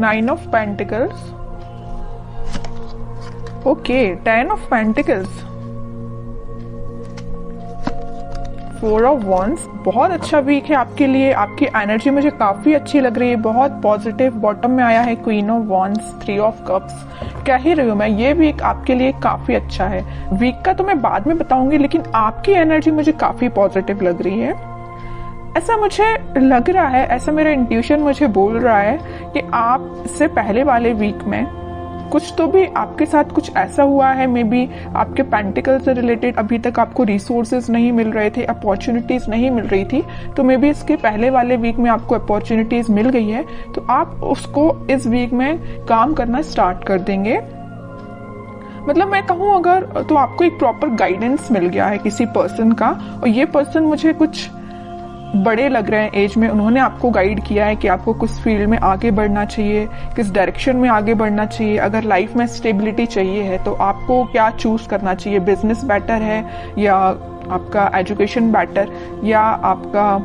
9 of pentacles, okay 10 of pentacles, 4 of wands. बहुत अच्छा week है आपके लिए, आपकी एनर्जी मुझे काफी अच्छी लग रही है, बहुत पॉजिटिव। बॉटम में आया है queen of wands, 3 of cups. कह ही रही हूँ मैं, ये वीक आपके लिए काफी अच्छा है। वीक का तो मैं बाद में बताऊंगी, लेकिन आपकी एनर्जी मुझे काफी पॉजिटिव लग रही है। ऐसा मुझे लग रहा है, ऐसा मेरा इंट्यूशन मुझे बोल रहा है कि आप इससे पहले वाले वीक में कुछ तो भी आपके साथ कुछ ऐसा हुआ है, मे बी आपके पेंटिकल से रिलेटेड अभी तक आपको रिसोर्सेज नहीं मिल रहे थे, अपॉर्चुनिटीज नहीं मिल रही थी, तो मे बी इसके पहले वाले वीक में आपको अपॉर्चुनिटीज मिल गई है, तो आप उसको इस वीक में काम करना स्टार्ट कर देंगे। मतलब मैं कहूँ अगर, तो आपको एक प्रॉपर गाइडेंस मिल गया है किसी पर्सन का, और ये पर्सन मुझे कुछ बड़े लग रहे हैं एज में। उन्होंने आपको गाइड किया है कि आपको किस फील्ड में आगे बढ़ना चाहिए, किस डायरेक्शन में आगे बढ़ना चाहिए। अगर लाइफ में स्टेबिलिटी चाहिए है तो आपको क्या चूज करना चाहिए, बिजनेस बेटर है या आपका एजुकेशन बेटर या आपका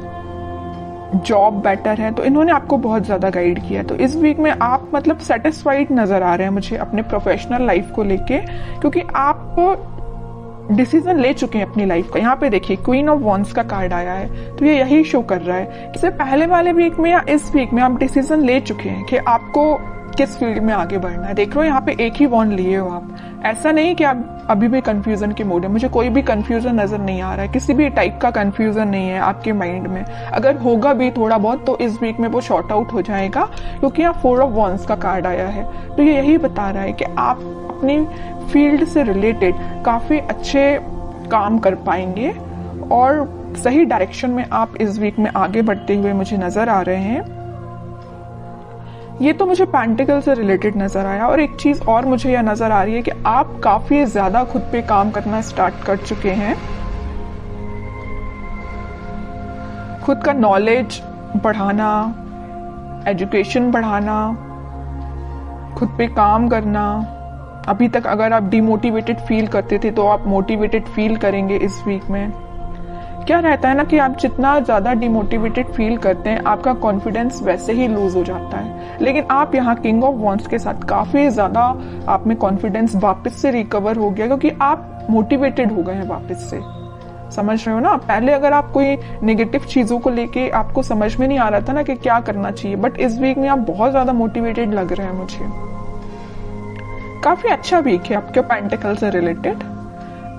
जॉब बेटर है। तो इन्होंने आपको बहुत ज्यादा गाइड किया है। तो इस वीक में आप मतलब सेटिस्फाइड नजर आ रहे हैं मुझे अपने प्रोफेशनल लाइफ को लेके, क्योंकि आप डिसीजन ले चुके हैं अपनी लाइफ का। यहाँ पे देखिए क्वीन ऑफ वॉन्ड्स का कार्ड आया है, तो ये यही शो कर रहा है। इससे पहले वाले वीक में या इस वीक में आप डिसीजन ले चुके हैं कि आपको किस फील्ड में आगे बढ़ना है। देख रहे हो यहाँ पे एक ही वॉन्ड लिए हो आप। ऐसा नहीं कि आप अभी भी कंफ्यूजन के मोड है। मुझे कोई भी कंफ्यूजन नजर नहीं आ रहा है, किसी भी टाइप का कंफ्यूजन नहीं है आपके माइंड में। अगर होगा भी थोड़ा बहुत तो इस वीक में वो शॉर्ट आउट हो जाएगा, क्योंकि यहाँ 4 ऑफ वॉन्ड्स का कार्ड आया है। तो ये यही बता रहा है कि आप अपनी फील्ड से रिलेटेड काफी अच्छे काम कर पाएंगे और सही डायरेक्शन में आप इस वीक में आगे बढ़ते हुए मुझे नजर आ रहे हैं। ये तो मुझे पेंटिकल से रिलेटेड नजर आया। और एक चीज और मुझे यह नजर आ रही है कि आप काफी ज्यादा खुद पे काम करना स्टार्ट कर चुके हैं। खुद का नॉलेज बढ़ाना, एजुकेशन बढ़ाना, खुद पे काम करना। अभी तक अगर आप डिमोटिवेटेड फील करते थे तो आप मोटिवेटेड फील करेंगे इस वीक में। क्या रहता है ना कि आप जितना ज्यादा डिमोटिवेटेड फील करते हैं आपका कॉन्फिडेंस वैसे ही लूज हो जाता है। लेकिन आप यहाँ किंग ऑफ वॉन्ड्स के साथ काफी ज्यादा आप में कॉन्फिडेंस वापस से रिकवर हो गया, क्योंकि आप मोटिवेटेड हो गए हैं वापस से। समझ रहे हो ना? पहले अगर आप कोई नेगेटिव चीजों को लेके आपको समझ में नहीं आ रहा था ना कि क्या करना चाहिए, बट इस वीक में आप बहुत ज्यादा मोटिवेटेड लग रहे हैं मुझे। काफी अच्छा वीक है आपके पेंटिकल से रिलेटेड।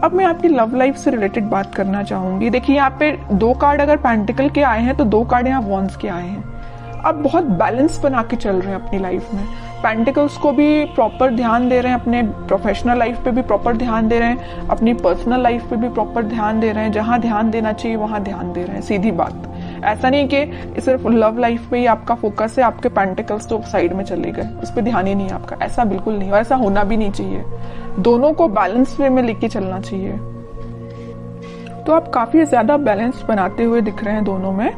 अब मैं आपकी लव लाइफ से रिलेटेड बात करना चाहूंगी। देखिए यहाँ पे 2 कार्ड अगर पेंटिकल के आए हैं तो 2 कार्ड यहाँ वॉन्ड्स के आए हैं। आप बहुत बैलेंस बना के चल रहे हैं अपनी लाइफ में। पेंटिकल्स को भी प्रॉपर ध्यान दे रहे हैं, अपने प्रोफेशनल लाइफ पे भी प्रॉपर ध्यान दे रहे हैं, अपनी पर्सनल लाइफ पे भी प्रॉपर ध्यान दे रहे हैं। जहां ध्यान देना चाहिए वहां ध्यान दे रहे हैं। सीधी बात, ऐसा नहीं कि सिर्फ लव लाइफ पे ही आपका फोकस है, आपके पेंटिकल्स तो साइड में चले गए, उस पर ध्यान ही नहीं है आपका। ऐसा बिल्कुल नहीं, और ऐसा होना भी नहीं चाहिए। दोनों को बैलेंस वे में लेके चलना चाहिए। तो आप काफी ज्यादा बैलेंस बनाते हुए दिख रहे हैं दोनों में।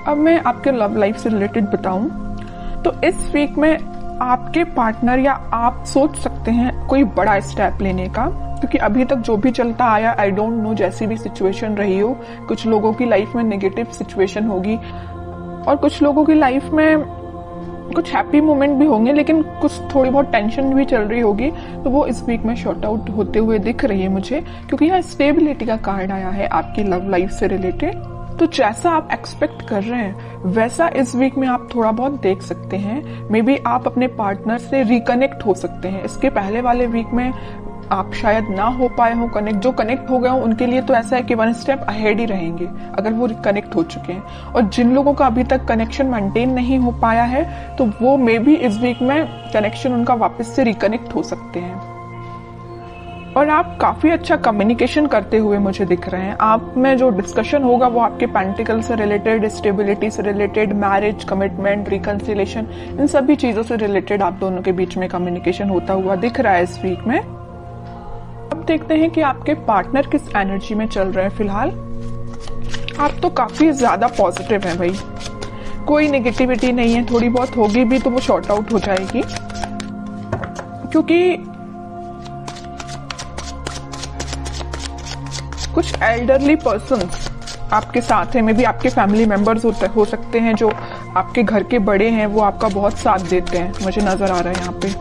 अब मैं आपके लव लाइफ से रिलेटेड बताऊं तो इस वीक में आपके पार्टनर या आप सोच सकते हैं कोई बड़ा स्टेप लेने का, क्योंकि अभी तक जो भी चलता आया, आई डोंट नो, जैसी भी सिचुएशन रही हो, कुछ लोगों की लाइफ में नेगेटिव सिचुएशन होगी और कुछ लोगों की लाइफ में कुछ हैप्पी मोमेंट भी होंगे, लेकिन कुछ थोड़ी बहुत टेंशन भी चल रही होगी। तो वो इस वीक में शॉर्ट आउट होते हुए दिख रही है मुझे, क्योंकि यहाँ स्टेबिलिटी का कार्ड आया है आपकी लव लाइफ से रिलेटेड। तो जैसा आप एक्सपेक्ट कर रहे हैं वैसा इस वीक में आप थोड़ा बहुत देख सकते हैं। मे बी आप अपने पार्टनर से रिकनेक्ट हो सकते हैं। इसके पहले वाले वीक में आप शायद ना हो पाए हो कनेक्ट। जो कनेक्ट हो गए हो उनके लिए तो ऐसा है कि 1 स्टेप अहेड ही रहेंगे अगर वो कनेक्ट हो चुके हैं। और जिन लोगों का अभी तक कनेक्शन मेंटेन नहीं हो पाया है तो वो मे बी इस वीक में कनेक्शन उनका वापस से रिकनेक्ट हो सकते हैं। और आप काफी अच्छा कम्युनिकेशन करते हुए मुझे दिख रहे हैं। आप में जो डिस्कशन होगा वो आपके पेंटिकल से रिलेटेड, स्टेबिलिटी से रिलेटेड, मैरिज, कमिटमेंट, रिकंसिलेशन, इन सभी चीजों से रिलेटेड आप दोनों के बीच में कम्युनिकेशन होता हुआ दिख रहा है इस वीक में। अब देखते हैं कि आपके पार्टनर किस एनर्जी में चल रहे हैं फिलहाल। आप तो काफी ज्यादा पॉजिटिव हैं भाई, कोई नेगेटिविटी नहीं है। थोड़ी बहुत होगी भी तो वो शॉर्ट आउट हो जाएगी, क्योंकि कुछ एल्डरली पर्सन्स आपके साथ हैं। मे बी आपके फैमिली मेंबर्स हो सकते हैं जो आपके घर के बड़े हैं वो आपका बहुत साथ देते हैं, मुझे नजर आ रहा है यहाँ पे।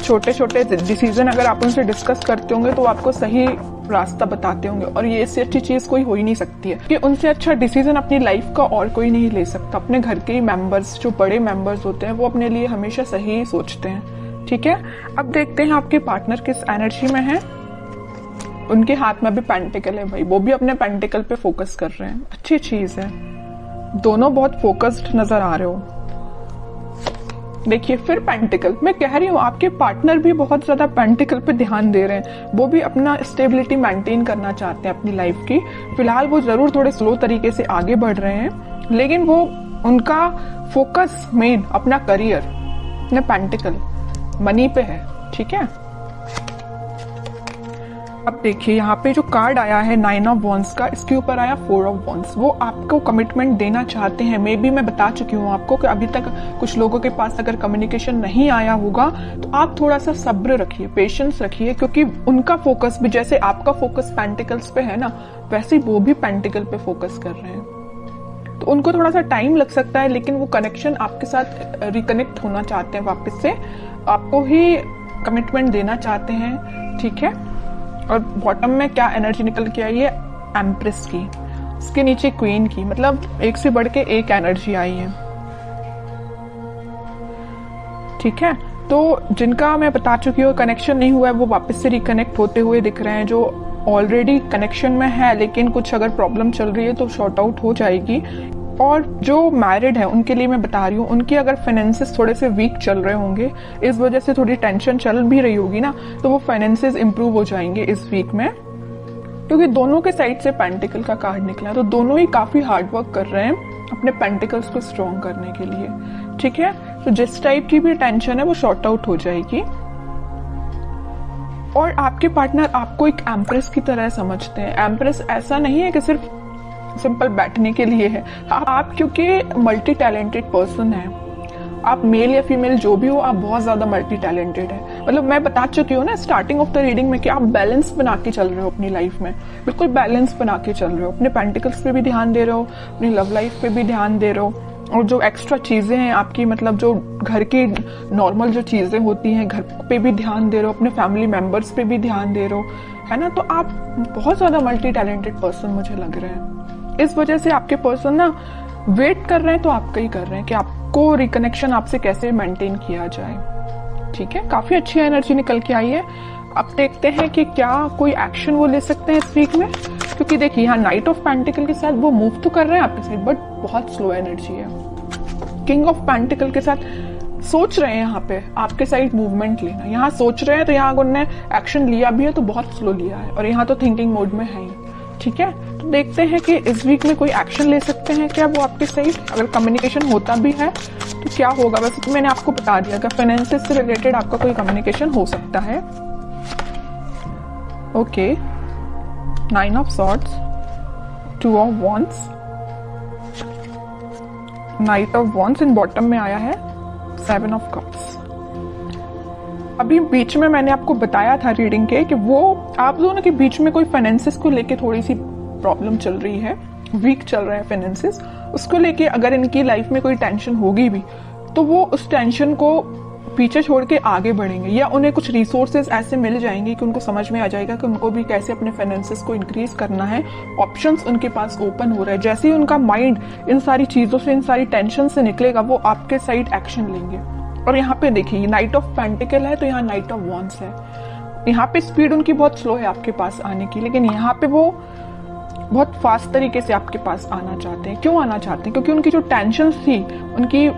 छोटे छोटे डिसीजन अगर आप उनसे डिस्कस करते होंगे तो आपको सही रास्ता बताते होंगे, और ये इससे अच्छी चीज कोई हो ही नहीं सकती है कि उनसे अच्छा डिसीजन अपनी लाइफ का और कोई नहीं ले सकता। अपने घर के ही मेंबर्स, जो बड़े मेंबर्स होते हैं, वो अपने लिए हमेशा सही सोचते हैं। ठीक है, अब देखते हैं आपके पार्टनर किस एनर्जी में है। उनके हाथ में भी पेंटिकल है भाई, वो भी अपने पेंटिकल पे फोकस कर रहे हैं, अच्छी चीज है। दोनों बहुत फोकस्ड नजर आ रहे हो। देखिए फिर पेंटिकल, मैं कह रही हूँ आपके पार्टनर भी बहुत ज्यादा पेंटिकल पे ध्यान दे रहे हैं। वो भी अपना स्टेबिलिटी मेंटेन करना चाहते हैं अपनी लाइफ की। फिलहाल वो जरूर थोड़े स्लो तरीके से आगे बढ़ रहे हैं, लेकिन वो उनका फोकस मेन अपना करियर, अपने पेंटिकल मनी पे है। ठीक है, अब देखिए यहाँ पे जो कार्ड आया है 9 ऑफ वॉन्ड्स का, इसके ऊपर आया 4 ऑफ वॉन्ड्स। वो आपको कमिटमेंट देना चाहते हैं। मे बी मैं बता चुकी हूँ आपको कि अभी तक कुछ लोगों के पास अगर कम्युनिकेशन नहीं आया होगा तो आप थोड़ा सा सब्र रखिए, पेशेंस रखिए, क्योंकि उनका फोकस भी जैसे आपका फोकस पेंटिकल्स पे है ना, वैसे वो भी पेंटिकल पे फोकस कर रहे हैं। तो उनको थोड़ा सा टाइम लग सकता है, लेकिन वो कनेक्शन आपके साथ रिकनेक्ट होना चाहते हैं वापस से, आपको ही कमिटमेंट देना चाहते हैं। ठीक है, और बॉटम में क्या एनर्जी निकल के आई है, एम्प्रेस की, इसके नीचे क्वीन की, मतलब एक से बढ़ के एक एनर्जी आई है। ठीक है, तो जिनका मैं बता चुकी हूँ कनेक्शन नहीं हुआ है, वो वापस से रिकनेक्ट होते हुए दिख रहे हैं। जो ऑलरेडी कनेक्शन में है लेकिन कुछ अगर प्रॉब्लम चल रही है तो शॉर्ट आउट हो जाएगी। और जो मैरिड है उनके लिए मैं बता रही हूँ, उनके अगर फाइनेंसेस थोड़े से वीक चल रहे होंगे, इस वजह से थोड़ी टेंशन चल भी रही होगी ना, तो वो फाइनेंसेस इंप्रूव हो जाएंगे इस वीक में, क्योंकि दोनों के साइड से पेंटिकल का कार्ड निकला। तो दोनों ही काफी हार्ड वर्क कर रहे हैं अपने पेंटिकल्स को स्ट्रॉन्ग करने के लिए। ठीक है, तो जिस टाइप की भी टेंशन है वो शॉर्ट आउट हो जाएगी। और आपके पार्टनर आपको एक एम्प्रेस की तरह समझते हैं। एम्प्रेस ऐसा नहीं है कि सिर्फ सिंपल बैठने के लिए है। आप क्योंकि मल्टी टैलेंटेड पर्सन है, आप मेल या फीमेल जो भी हो, आप बहुत ज्यादा मल्टी टैलेंटेड है। मतलब मैं बता चुकी हूँ ना स्टार्टिंग ऑफ द रीडिंग में कि आप बैलेंस बना के चल रहे हो अपनी लाइफ में, बिल्कुल बैलेंस बना के चल रहे हो। अपने पेंटिकल्स पे भी ध्यान दे रहे हो, अपनी लव लाइफ पे भी ध्यान दे रहे हो, और जो एक्स्ट्रा चीजें हैं आपकी, मतलब जो घर की नॉर्मल जो चीजें होती हैं, घर पे भी ध्यान दे रहे हो, अपने फैमिली मेंबर्स पे भी ध्यान दे रहे हो, है ना। तो आप बहुत ज्यादा मल्टी टैलेंटेड पर्सन मुझे लग रहे हैं। इस वजह से आपके पर्सन ना वेट कर रहे हैं, तो आपका ही कर रहे हैं कि आपको रिकनेक्शन आपसे कैसे मेंटेन किया जाए। ठीक है, काफी अच्छी एनर्जी निकल के आई है। अब देखते हैं कि क्या कोई एक्शन वो ले सकते हैं इस वीक में, क्योंकि देखिए यहाँ नाइट ऑफ पेंटिकल के साथ वो मूव तो कर रहे हैं आपके साइड, बट बहुत स्लो एनर्जी है। किंग ऑफ पेंटिकल के साथ सोच रहे हैं यहाँ पे आपके साइड मूवमेंट लेना, यहाँ सोच रहे हैं, तो यहाँ उन्होंने एक्शन लिया भी है तो बहुत स्लो लिया है, और यहाँ तो थिंकिंग मोड में है ही। ठीक है, तो देखते हैं कि इस वीक में कोई एक्शन ले सकते हैं क्या वो आपके साइड। अगर कम्युनिकेशन होता भी है तो क्या होगा। वैसे तो मैंने आपको बता दिया कि फाइनेंसेस से रिलेटेड आपका कोई कम्युनिकेशन हो सकता है। Okay, 9 of swords, 2 of wands, night of wands, in bottom में आया है 7 ऑफ कप्स। अभी बीच में मैंने आपको बताया था रीडिंग के कि वो आप दोनों के बीच में कोई फाइनेंसेस को लेके थोड़ी सी प्रॉब्लम चल रही है, वीक चल रहा है फाइनेंसेस। उसको लेके अगर इनकी लाइफ में कोई टेंशन होगी भी तो वो उस टेंशन को पीछे छोड़ के आगे बढ़ेंगे, या उन्हें कुछ रिसोर्सेज ऐसे मिल जाएंगे कि उनको समझ में आ जाएगा कि उनको भी कैसे अपने फाइनेंसेस को इंक्रीज करना है। ऑप्शंस उनके पास ओपन हो रहे हैं। जैसे ही उनका माइंड इन सारी चीजों से, इन सारी टेंशन से निकलेगा, वो आपके साइड एक्शन लेंगे। और यहाँ पे देखिए नाइट ऑफ पेंटिकल है तो यहाँ नाइट ऑफ वॉन्ड्स है। यहाँ पे स्पीड उनकी बहुत स्लो है आपके पास आने की, लेकिन यहाँ पे वो बहुत फास्ट तरीके से आपके पास आना चाहते हैं। क्यों आना चाहते हैं? क्योंकि उनकी जो टेंशन थी उनकी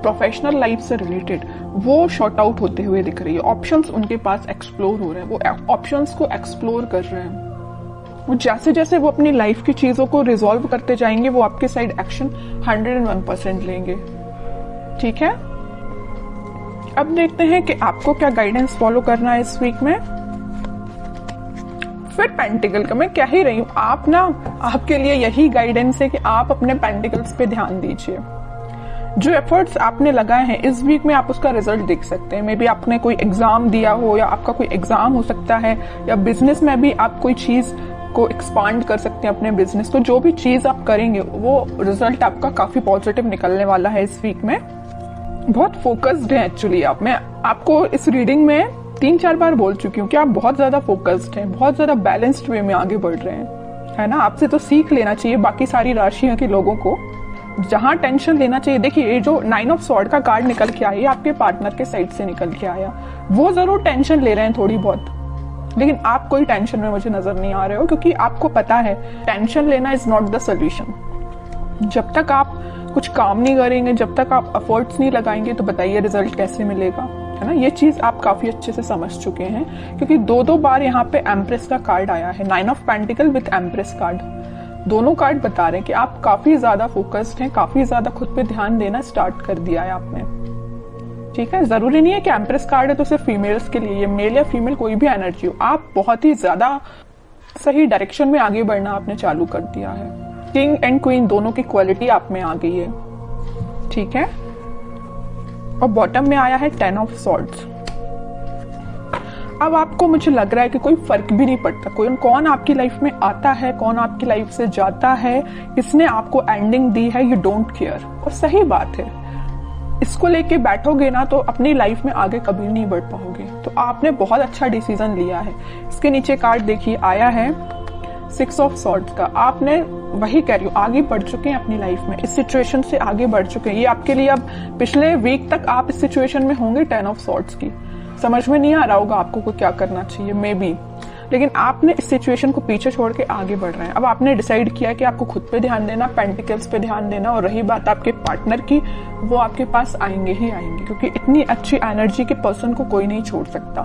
प्रोफेशनल लाइफ से रिलेटेड, वो शॉर्ट आउट होते हुए दिख रही है। ऑप्शंस उनके पास एक्सप्लोर हो रहे हैं, वो ऑप्शंस को एक्सप्लोर कर रहे हैं। वो जैसे जैसे वो अपनी लाइफ की चीजों को रिजॉल्व करते जाएंगे, वो आपके साइड एक्शन 101% लेंगे। ठीक है, अब देखते हैं कि आपको क्या गाइडेंस फॉलो करना है इस वीक में। फिर पेंटिकल का मैं कह ही रही हूं, आप ना, आपके लिए यही गाइडेंस है कि आप अपने पेंटिकल्स पे ध्यान दीजिए। जो एफर्ट्स आपने लगाए हैं इस वीक में आप उसका रिजल्ट देख सकते हैं। मे बी आपने कोई एग्जाम दिया हो, या आपका कोई एग्जाम हो सकता है, या बिजनेस में भी आप कोई चीज को एक्सपांड कर सकते हैं अपने बिजनेस को। जो भी चीज आप करेंगे वो रिजल्ट आपका काफी पॉजिटिव निकलने वाला है इस वीक में। बहुत फोकस्ड है एक्चुअली आप। मैं आपको इस रीडिंग में 3-4 बार बोल चुकी हूँ कि आप बहुत ज्यादा फोकस्ड हैं, बहुत ज्यादा बैलेंस्ड वे में आगे बढ़ रहे हैं, है ना। आपसे तो सीख लेना चाहिए बाकी सारी राशियों के लोगों को। जहां टेंशन लेना चाहिए, देखिए ये जो 9 ऑफ स्वॉर्ड का कार्ड निकल के आया, आपके पार्टनर के साइड से निकल के आया, वो जरूर टेंशन ले रहे हैं थोड़ी बहुत, लेकिन आप कोई टेंशन में मुझे नजर नहीं आ रहे हो, क्योंकि आपको पता है टेंशन लेना इज नॉट द सोल्यूशन। जब तक आप कुछ काम नहीं करेंगे, जब तक आप एफर्ट्स नहीं लगाएंगे, तो बताइए रिजल्ट कैसे मिलेगा, है ना। ये चीज आप काफी अच्छे से समझ चुके हैं, क्योंकि 2-2 बार यहाँ पे एम्प्रेस का कार्ड आया है, 9 of pentacle with empress card. दोनों कार्ड बता रहे हैं कि आप काफी ज्यादा फोकस्ड हैं, काफी ज्यादा खुद पे ध्यान देना स्टार्ट कर दिया है आपने। ठीक है, जरूरी नहीं है कि एम्प्रेस कार्ड है तो सिर्फ फीमेल्स के लिए, ये मेल या फीमेल कोई भी एनर्जी हो, आप बहुत ही ज्यादा सही डायरेक्शन में आगे बढ़ना आपने चालू कर दिया है। किंग एंड क्वीन दोनों की क्वालिटी आप में आ गई है, ठीक है। और बॉटम में आया है 10 ऑफ सॉर्ड्स। अब आपको, मुझे लग रहा है कि कोई फर्क भी नहीं पड़ता कौन आपकी लाइफ में आता है, कौन आपकी लाइफ से जाता है, किसने आपको एंडिंग दी है, यू डोंट केयर। और सही बात है, इसको लेके बैठोगे ना तो अपनी लाइफ में आगे कभी नहीं बढ़ पाओगे। तो आपने बहुत अच्छा डिसीजन लिया है। इसके नीचे कार्ड देखिए आया है 6 ऑफ सॉर्ड्स का। आपने, वही कह रही हूँ, आगे बढ़ चुके हैं अपनी लाइफ में, इस सिचुएशन से आगे बढ़ चुके हैं। ये आपके लिए, अब पिछले वीक तक आप इस सिचुएशन में होंगे 10 ऑफ सॉर्ड्स की, समझ में नहीं आ रहा होगा आपको को क्या करना चाहिए मे बी, लेकिन आपने इस सिचुएशन को पीछे छोड़ के आगे बढ़ रहे हैं। अब आपने डिसाइड किया कि आपको खुद पे ध्यान देना, पेंटिकल्स पे ध्यान देना, और रही बात आपके पार्टनर की, वो आपके पास आएंगे ही आएंगे, क्योंकि इतनी अच्छी एनर्जी के पर्सन को कोई नहीं छोड़ सकता।